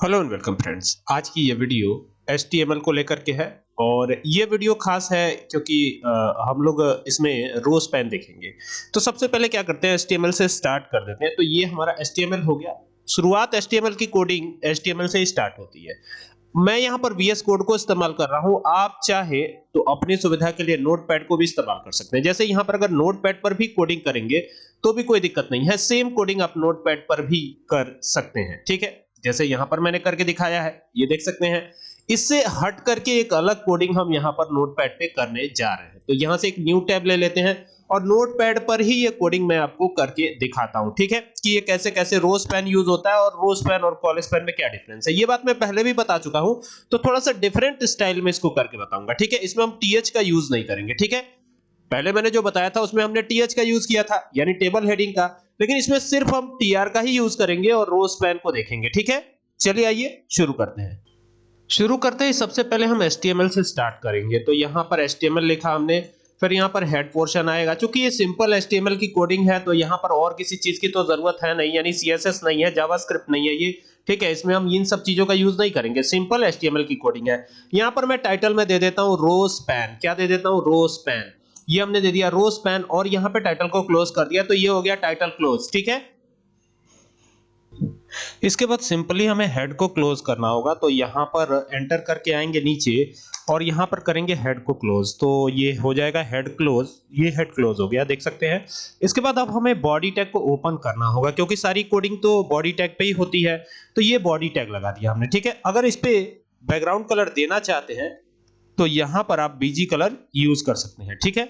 Hello and welcome friends. आज की ये वीडियो HTML को लेकर के है और ये वीडियो खास है क्योंकि हम लोग इसमें रो स्पैन देखेंगे। तो सबसे पहले क्या करते हैं, HTML से स्टार्ट कर देते हैं। तो ये हमारा HTML हो गया। शुरुआत HTML की कोडिंग HTML से ही स्टार्ट होती है। मैं यहाँ पर VS कोड को इस्तेमाल कर रहा हूँ। आप चाहे तो अपनी सुविधा के लिए नोटपैड को भी इस्तेमाल कर सकते हैं। जैसे यहाँ पर अगर नोटपैड पर भी कोडिंग करेंगे तो भी कोई दिक्कत नहीं है, सेम कोडिंग आप नोटपैड पर भी कर सकते हैं। ठीक है, जैसे यहाँ पर मैंने करके दिखाया है, ये देख सकते हैं। इससे हट करके एक अलग कोडिंग हम यहाँ पर नोटपैड पे करने जा रहे हैं। तो यहाँ से एक न्यू टैब ले लेते हैं और नोटपैड पर ही ये कोडिंग मैं आपको करके दिखाता हूँ। ठीक है, कि ये कैसे कैसे रो स्पैन यूज होता है और रो स्पैन और कॉल स्पैन में क्या डिफरेंस है। ये बात मैं पहले भी बता चुका हूँ, तो थोड़ा सा डिफरेंट स्टाइल में इसको करके बताऊंगा। ठीक है, इसमें हम टीएच का यूज नहीं करेंगे। ठीक है, पहले मैंने जो बताया था उसमें हमने टीएच का यूज किया था, यानी टेबल हेडिंग का, लेकिन इसमें सिर्फ हम टीआर का ही यूज करेंगे और रो स्पैन को देखेंगे। ठीक है, चलिए आइए शुरू करते हैं। शुरू करते ही सबसे पहले हम HTML से स्टार्ट करेंगे। तो यहाँ पर HTML लिखा हमने, फिर यहाँ पर हेड पोर्शन आएगा। चूंकि ये सिंपल HTML की कोडिंग है तो यहाँ पर और किसी चीज की तो जरूरत है नहीं, यानी CSS नहीं है, जावास्क्रिप्ट नहीं है ये। ठीक है, इसमें हम इन सब चीजों का यूज नहीं करेंगे, सिंपल HTML की कोडिंग है। यहाँ पर मैं टाइटल में दे देता हूँ रो स्पैन। क्या दे देता हूँ? Row span. ये हमने दे दिया रो स्पैन और यहाँ पे टाइटल को क्लोज कर दिया, तो ये हो गया टाइटल क्लोज। ठीक है, इसके बाद सिंपली हमें हेड को क्लोज करना होगा। तो यहाँ पर एंटर करके आएंगे नीचे और यहाँ पर करेंगे हेड को क्लोज। तो ये हो जाएगा हेड क्लोज। ये हेड क्लोज हो गया, देख सकते हैं। इसके बाद अब हमें बॉडी टैग को ओपन करना होगा, क्योंकि सारी कोडिंग तो बॉडी टैग पे ही होती है। तो ये बॉडी टैग लगा दिया हमने। ठीक है, अगर इस पे बैकग्राउंड कलर देना चाहते हैं तो यहां पर आप बीजी कलर यूज कर सकते हैं। ठीक है,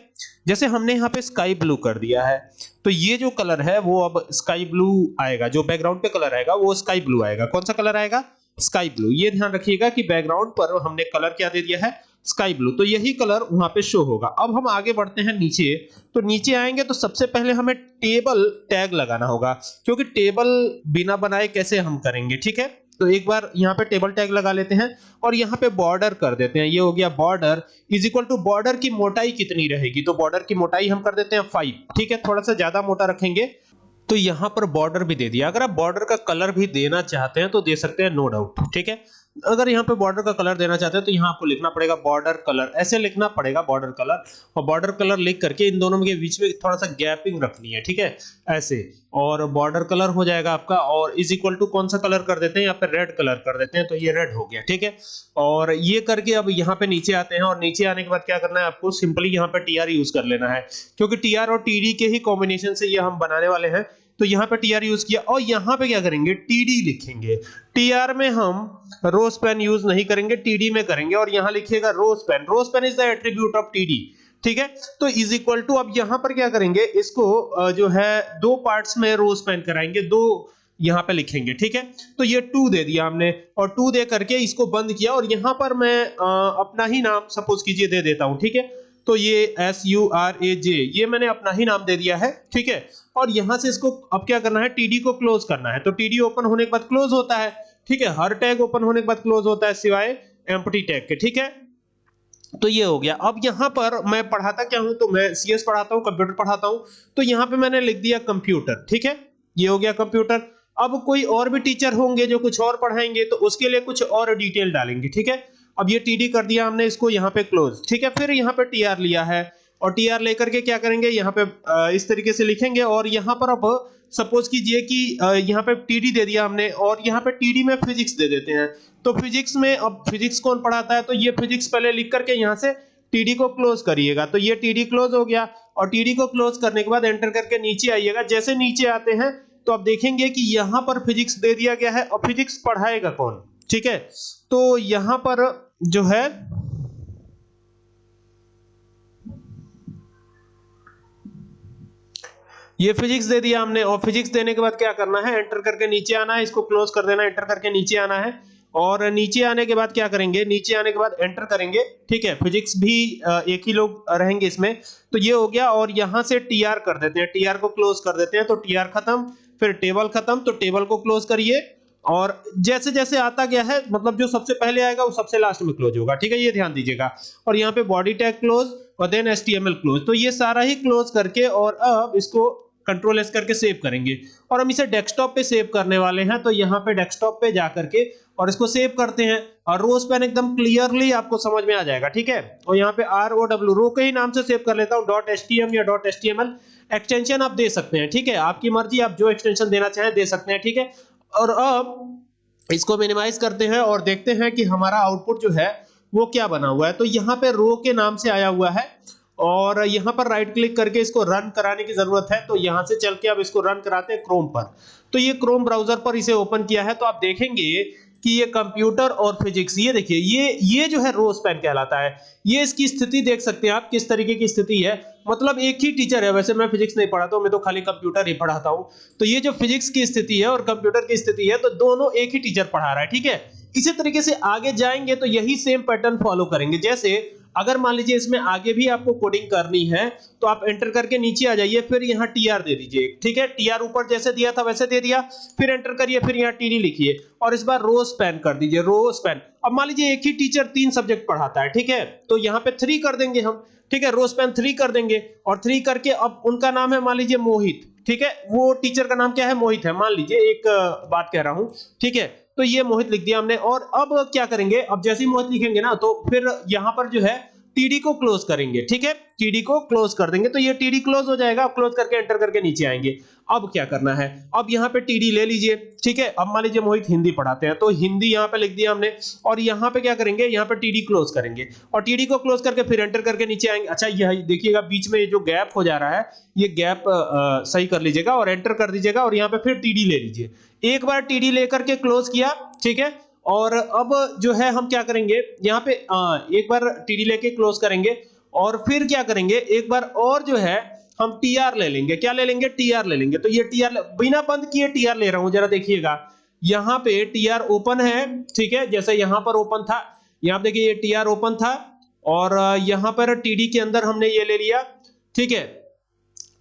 जैसे हमने यहाँ पे स्काई ब्लू कर दिया है, तो ये जो कलर है वो अब स्काई ब्लू आएगा। जो बैकग्राउंड पे कलर आएगा वो स्काई ब्लू आएगा। कौन सा कलर आएगा? Sky blue. ये ध्यान रखिएगा कि बैकग्राउंड पर हमने कलर क्या दे दिया है? Sky blue. तो यही कलर वहां पे शो होगा। अब हम आगे बढ़ते हैं नीचे। तो नीचे आएंगे तो सबसे पहले हमें टेबल टैग लगाना होगा, क्योंकि टेबल बिना बनाए कैसे हम करेंगे। ठीक है, तो एक बार यहाँ पे टेबल टैग लगा लेते हैं और यहाँ पे बॉर्डर कर देते हैं। ये हो गया border is equal to border की मोटाई कितनी रहेगी, तो बॉर्डर की मोटाई हम कर देते हैं 5। ठीक है, थोड़ा सा ज्यादा मोटा रखेंगे। तो यहाँ पर बॉर्डर भी दे दिया। अगर आप बॉर्डर का कलर भी देना चाहते हैं तो दे सकते हैं, नो डाउट। ठीक है, अगर यहाँ पे बॉर्डर का कलर देना चाहते हैं तो यहाँ आपको लिखना पड़ेगा बॉर्डर कलर, ऐसे लिखना पड़ेगा बॉर्डर कलर। और बॉर्डर कलर लिख करके इन दोनों के बीच में थोड़ा सा गैपिंग रखनी है। ठीक है, ऐसे, और बॉर्डर कलर हो जाएगा आपका। और इज इक्वल टू कौन सा कलर कर देते हैं? यहाँ पे रेड कलर कर देते हैं, तो ये रेड हो गया। ठीक है, और ये करके अब यहाँ पे नीचे आते हैं और नीचे आने के बाद क्या करना है आपको? सिंपली यहाँ पे TR यूज कर लेना है, क्योंकि TR और TD के ही कॉम्बिनेशन से ये हम बनाने वाले हैं। तो यहाँ पे TR यूज किया और यहाँ पे क्या करेंगे? TD लिखेंगे। TR में हम रो स्पैन यूज नहीं करेंगे, TD में करेंगे। और यहाँ लिखिएगा row span. Row span is the attribute of TD। ठीक है, तो इज इक्वल टू, अब यहाँ पर क्या करेंगे? इसको जो है दो पार्ट्स में रो स्पैन कराएंगे, दो यहाँ पे लिखेंगे। ठीक है, तो ये 2 दे दिया हमने और 2 दे करके इसको बंद किया। और यहाँ पर मैं अपना ही नाम सपोज कीजिए दे देता हूँ। ठीक है, तो ये SURAJ, ये मैंने अपना ही नाम दे दिया है। ठीक है, और यहां से इसको अब क्या करना है? TD को क्लोज करना है। तो TD ओपन होने के बाद क्लोज होता है। ठीक है, हर टैग ओपन होने के बाद क्लोज होता है सिवाय एम्प्टी टैग के। ठीक है, तो ये हो गया। अब यहाँ पर मैं पढ़ाता क्या हूं? तो मैं CS पढ़ाता हूं, कंप्यूटर पढ़ाता हूं। तो यहाँ पे मैंने लिख दिया कंप्यूटर। ठीक है, ये हो गया कंप्यूटर। अब कोई और भी टीचर होंगे जो कुछ और पढ़ाएंगे, तो उसके लिए कुछ और डिटेल डालेंगे। ठीक है, अब ये TD कर दिया हमने, इसको यहाँ पे क्लोज। ठीक है, फिर यहाँ पे TR लिया है और TR लेकर के क्या करेंगे? यहाँ पे इस तरीके से लिखेंगे। और यहाँ पर अब सपोज कीजिए कि यहाँ पे TD दे दिया हमने और यहाँ पे TD में फिजिक्स दे देते हैं। तो फिजिक्स में, अब फिजिक्स कौन पढ़ाता है? तो ये फिजिक्स पहले लिख करके यहाँ से TD को क्लोज करिएगा। तो ये TD क्लोज हो गया और TD को क्लोज करने के बाद एंटर करके नीचे आइएगा। जैसे नीचे आते हैं तो आप देखेंगे कि यहाँ पर फिजिक्स दे दिया गया है और फिजिक्स पढ़ाएगा कौन? ठीक है, तो यहाँ पर जो है ये फिजिक्स दे दिया हमने। और फिजिक्स देने के बाद क्या करना है? एंटर करके नीचे आना है, इसको क्लोज कर देना, एंटर करके नीचे आना है। और नीचे आने के बाद क्या करेंगे? नीचे आने के बाद एंटर करेंगे। ठीक है, फिजिक्स भी एक ही लोग रहेंगे इसमें। तो ये हो गया और यहां से TR कर देते हैं, TR को क्लोज कर देते हैं। तो TR खत्म, फिर टेबल खत्म, तो टेबल को क्लोज करिए। और जैसे जैसे आता गया है, मतलब जो सबसे पहले आएगा वो सबसे लास्ट में क्लोज होगा। ठीक है, ये ध्यान दीजिएगा। और यहाँ पे बॉडी टैग क्लोज और देन HTML क्लोज। तो ये सारा ही क्लोज करके और अब इसको Ctrl+S करके सेव करेंगे। और हम इसे डेस्कटॉप पे सेव करने वाले हैं। तो यहाँ पे डेस्कटॉप पे जाकर के और इसको सेव करते हैं और रो स्पैन एकदम क्लियरली आपको समझ में आ जाएगा, ठीक है। और यहाँ पे ROW रो के ही नाम से सेव कर लेता हूँ, .htm या .html एक्सटेंशन आप दे सकते हैं, ठीक है, आपकी मर्जी, आप जो एक्सटेंशन देना चाहें दे सकते हैं, ठीक है। और अब इसको मिनिमाइज करते हैं और देखते हैं कि हमारा आउटपुट जो है वो क्या बना हुआ है। तो यहाँ पे रो के नाम से आया हुआ है और यहाँ पर राइट क्लिक करके इसको रन कराने की जरूरत है। तो यहाँ से चल के अब इसको रन कराते हैं क्रोम पर। तो ये क्रोम ब्राउजर पर इसे ओपन किया है तो आप देखेंगे कि ये कंप्यूटर और फिजिक्स, ये देखिए ये जो है रो स्पैन कहलाता है। ये इसकी स्थिति देख सकते हैं आप किस तरीके की स्थिति है, मतलब एक ही टीचर है। वैसे मैं फिजिक्स नहीं पढ़ाता हूं, मैं तो खाली कंप्यूटर ही पढ़ाता हूं। तो ये जो फिजिक्स की स्थिति है और कंप्यूटर की स्थिति है तो दोनों एक ही टीचर पढ़ा रहा है, ठीक है। इसी तरीके से आगे जाएंगे तो यही सेम पैटर्न फॉलो करेंगे। जैसे अगर मान लीजिए इसमें आगे भी आपको कोडिंग करनी है तो आप एंटर करके नीचे आ जाइए, फिर यहाँ TR दे दीजिए, ठीक है। TR ऊपर जैसे दिया था वैसे दे दिया, फिर एंटर करिए, फिर यहाँ TD लिखिए और इस बार रो स्पैन कर दीजिए, रो स्पैन। अब मान लीजिए एक ही टीचर 3 सब्जेक्ट पढ़ाता है, ठीक है, तो यहाँ पे 3 कर देंगे हम, ठीक है, रो स्पैन 3 कर देंगे। और 3 करके अब उनका नाम है मान लीजिए मोहित, ठीक है, वो टीचर का नाम क्या है, मोहित है, मान लीजिए, एक बात कह रहा हूं, ठीक है। तो ये मोहित लिख दिया हमने। और अब क्या करेंगे, अब जैसे ही मोहित लिखेंगे ना तो फिर यहां पर जो है TD को क्लोज करेंगे, ठीक है, TD को क्लोज कर देंगे तो ये TD क्लोज हो जाएगा। क्लोज करके एंटर करके नीचे आएंगे। अब क्या करना है, अब यहाँ पे TD ले लीजिए, ठीक है। अब मान लीजिए मोहित हिंदी पढ़ाते हैं तो हिंदी यहाँ पे लिख दिया हमने और यहाँ पे क्या करेंगे, यहाँ पे TD क्लोज करेंगे और TD को क्लोज करके फिर एंटर करके नीचे आएंगे। अच्छा यह देखिएगा बीच में ये जो गैप हो जा रहा है, ये गैप सही कर लीजिएगा और एंटर कर दीजिएगा और यहाँ पे फिर TD ले लीजिए। एक बार TD लेकर के क्लोज किया, ठीक है। और अब जो है हम क्या करेंगे, यहाँ पे एक बार TD लेके क्लोज करेंगे और फिर क्या करेंगे, एक बार और जो है हम TR ले लेंगे। क्या ले लेंगे, TR ले लेंगे। तो ये TR बिना बंद किए TR ले रहा हूं, जरा देखिएगा यहाँ पे TR ओपन है, ठीक है, जैसे यहाँ पर ओपन था, यहाँ पे देखिए ये TR ओपन था और यहाँ पर TD के अंदर हमने ये ले लिया, ठीक है।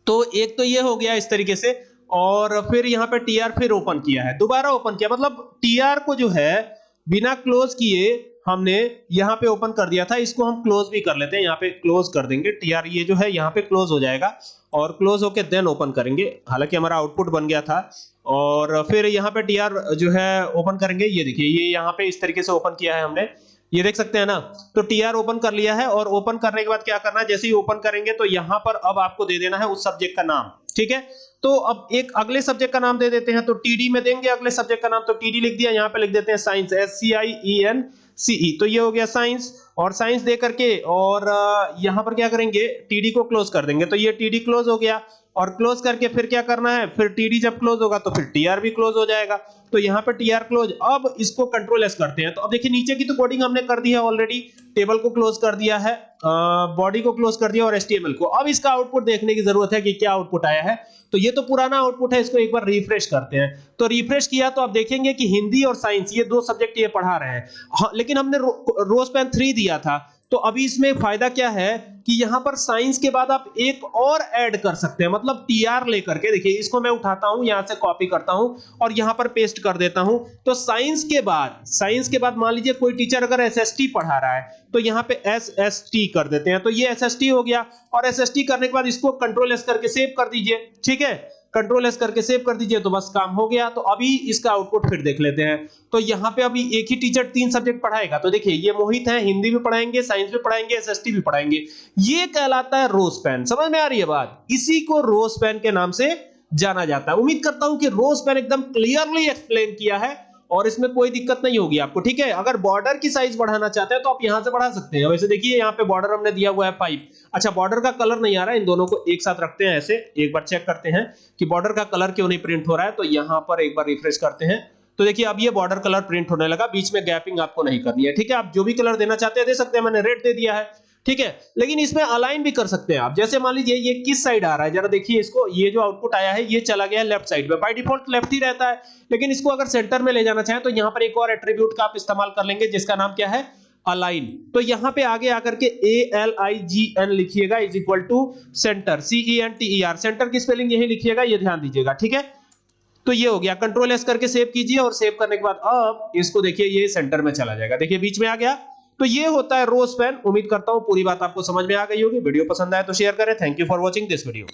तो एक तो ये हो गया इस तरीके से और फिर यहाँ पे TR फिर ओपन किया है, दोबारा ओपन किया, मतलब TR को जो है बिना क्लोज किए हमने यहाँ पे ओपन कर दिया था। इसको हम क्लोज भी कर लेते हैं, यहाँ पे क्लोज कर देंगे TR, ये जो है यहाँ पे क्लोज हो जाएगा और क्लोज होके देन ओपन करेंगे। हालांकि हमारा आउटपुट बन गया था और फिर यहाँ पे TR जो है ओपन करेंगे। ये देखिए ये यहाँ पे इस तरीके से ओपन किया है हमने, ये देख सकते हैं ना। तो TR ओपन कर लिया है और ओपन करने के बाद क्या करना है, जैसे ही ओपन करेंगे तो यहाँ पर अब आपको दे देना है उस सब्जेक्ट का नाम, ठीक है। तो अब एक अगले सब्जेक्ट का नाम दे देते हैं, तो TD में देंगे अगले सब्जेक्ट का नाम, तो TD लिख दिया, यहाँ पे लिख देते हैं साइंस, SCIENCE, तो ये हो गया साइंस। और साइंस दे करके और यहाँ पर क्या करेंगे, TD को क्लोज कर देंगे, तो ये TD क्लोज हो गया। और क्लोज करके फिर क्या करना है, फिर TD जब क्लोज होगा तो फिर TR भी क्लोज हो जाएगा। तो यहाँ पे TR क्लोज। अब इसको कंट्रोल एस करते हैं। तो अब देखिए नीचे की तो कोडिंग हमने कर दी है ऑलरेडी, टेबल को क्लोज कर दिया है, बॉडी को क्लोज कर दिया और HTML को। अब इसका आउटपुट देखने की जरूरत है कि क्या आउटपुट आया है। तो ये तो पुराना आउटपुट है, इसको एक बार रिफ्रेश करते हैं। तो रिफ्रेश किया तो आप देखेंगे कि हिंदी और साइंस ये 2 सब्जेक्ट ये पढ़ा रहे हैं। हाँ, लेकिन हमने रो स्पैन 3 दिया था। तो अभी इसमें फायदा क्या है कि यहां पर साइंस के बाद आप एक और ऐड कर सकते हैं, मतलब TR लेकर के। देखिए इसको मैं उठाता हूं, यहां से कॉपी करता हूं और यहां पर पेस्ट कर देता हूं। तो साइंस के बाद मान लीजिए कोई टीचर अगर SST पढ़ा रहा है तो यहां पे SST कर देते हैं, तो ये SST हो गया। और SST करने के बाद इसको कंट्रोल एस करके सेव कर दीजिए, ठीक है, कंट्रोल एस करके सेव कर दीजिए, तो बस काम हो गया। तो अभी इसका आउटपुट फिर देख लेते हैं। तो यहाँ पे अभी एक ही टीचर 3 सब्जेक्ट पढ़ाएगा। तो देखिए ये मोहित है, हिंदी भी पढ़ाएंगे, साइंस भी पढ़ाएंगे, SST भी पढ़ाएंगे। ये कहलाता है रो स्पैन। समझ में आ रही है बात? इसी को रो स्पैन के नाम से जाना जाता है। उम्मीद करता हूं कि रो स्पैन एकदम क्लियरली एक्सप्लेन किया है और इसमें कोई दिक्कत नहीं होगी आपको, ठीक है। अगर बॉर्डर की साइज बढ़ाना चाहते हैं तो आप यहां से बढ़ा सकते हैं। वैसे देखिए यहाँ पे बॉर्डर हमने दिया हुआ है 5। अच्छा बॉर्डर का कलर नहीं आ रहा है, इन दोनों को एक साथ रखते हैं ऐसे, एक बार चेक करते हैं कि बॉर्डर का कलर क्यों नहीं प्रिंट हो रहा है। तो यहां पर एक बार रिफ्रेश करते हैं तो देखिए अब ये बॉर्डर कलर प्रिंट होने लगा। बीच में गैपिंग आपको नहीं करनी है, ठीक है। आप जो भी कलर देना चाहते हैं दे सकते हैं, मैंने रेड दे दिया है, ठीक है। लेकिन इसमें अलाइन भी कर सकते हैं आप। जैसे मान लीजिए ये किस साइड आ रहा है, जरा देखिए इसको, ये जो आउटपुट आया है ये चला गया लेफ्ट साइड में। बाय डिफॉल्ट लेफ्ट ही रहता है, लेकिन इसको अगर सेंटर में ले जाना चाहें तो यहाँ पर एक और एट्रीब्यूट का आप इस्तेमाल कर लेंगे जिसका नाम क्या है, अलाइन। तो यहाँ पे आगे आकर के ALIGN लिखिएगा is equal to center, CENTER, center की स्पेलिंग यही लिखिएगा, ये ध्यान दीजिएगा, ठीक है। तो ये हो गया, कंट्रोल एस करके सेव कीजिए और सेव करने के बाद अब इसको देखिए ये सेंटर में चला जाएगा, देखिए बीच में आ गया। तो ये होता है रो स्पैन। उम्मीद करता हूं पूरी बात आपको समझ में आ गई होगी। वीडियो पसंद आए तो शेयर करें। Thank you for watching this video.